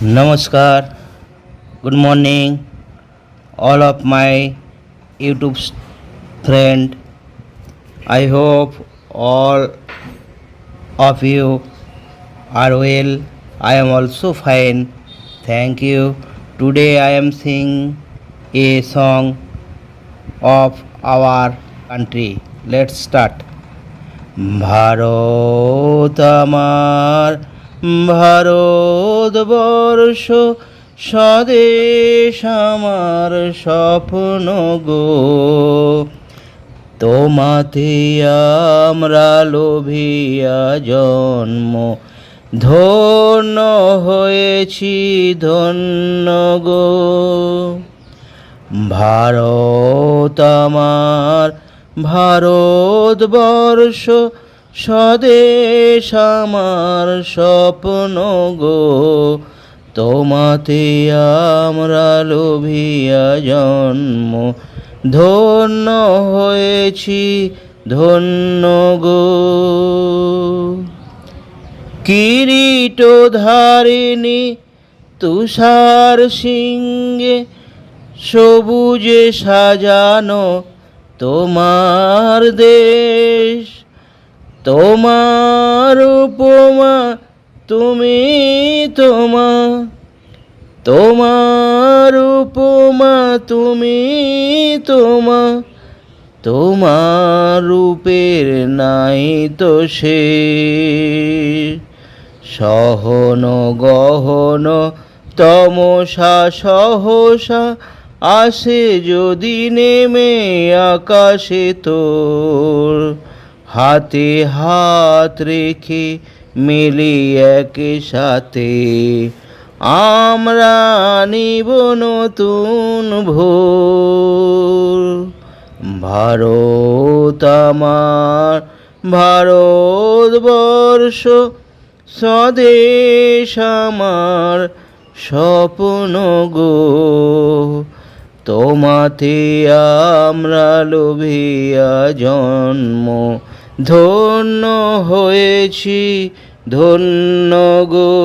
Namaskar, good morning, all of my YouTube friend. I hope all of you are well. I am also fine. Thank you. Today I am singing a song of our country. Let's start. Bharat আমার ভারতবর্ষ স্বদেশ আমার স্বপ্ন গো, তোমাতে আমরা লোভিয়া জন্ম ধন্য হয়েছি ধন্য গো। ভারত আমার ভারতবর্ষ স্বদেশ আমার স্বপ্ন গো, তোমাতে আমরা লোভিয়া জন্ম ধন্য হয়েছি ধন্য গো। কিরীট ধারিণী তুষার সিংহে সবুজে সাজানো তোমার দেশ, তোমার উপমা তুমি তোমার উপমা তুমি তোমার রূপের নাই তো শেষ। সহন গহন তমসা সহসা আসে যদি নেমে আকাশে তোর, হাতে হাত রেখে মিলি একে সাথে আমরা নিব নতুন ভোর। ভারত আমার ভারতবর্ষ স্বদেশ আমার স্বপ্ন গো, তোমাতে আমরা লোভিয়া জন্ম ধন্য হয়েছি ধন্য গো।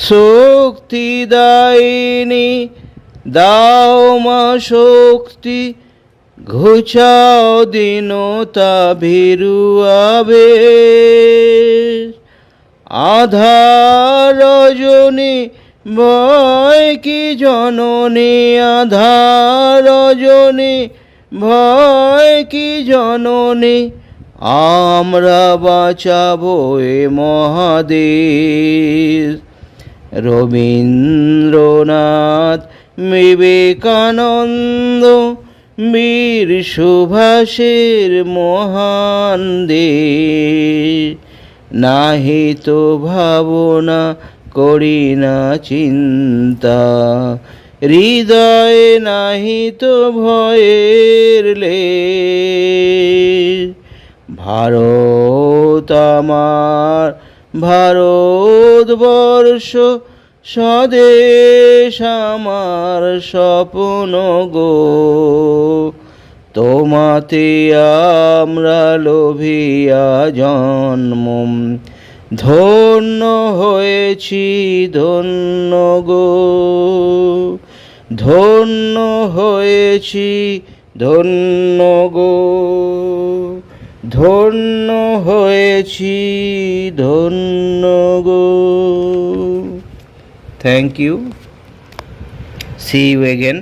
শক্তি দায়িনী দাও মা শক্তি, ঘুচাও দীনতা ভীরু আবেশ। আধার রজনী ভয় কি জননী, আধার রজনী ভয় কি জননী, আমরা বাঁচাবো এ মহাদেশ। রবীন্দ্রনাথ বিবেকানন্দ বীর সুভাষের মহান দেশ, নাহি তো ভাবনা করি না চিন্তা, হৃদয়ে নাহি তো ভয়ের লেশ। ভারত আমার ভারতবর্ষ স্বদেশ আমার স্বপ্ন গো, তোমাতে আমরা লোভিয়া জন্ম ধন্য হয়েছি ধন্য গো, ধন্য হয়েছি ধন্য গো, ধন্য হয়েছি ধন্য গো। Thank you, see you again.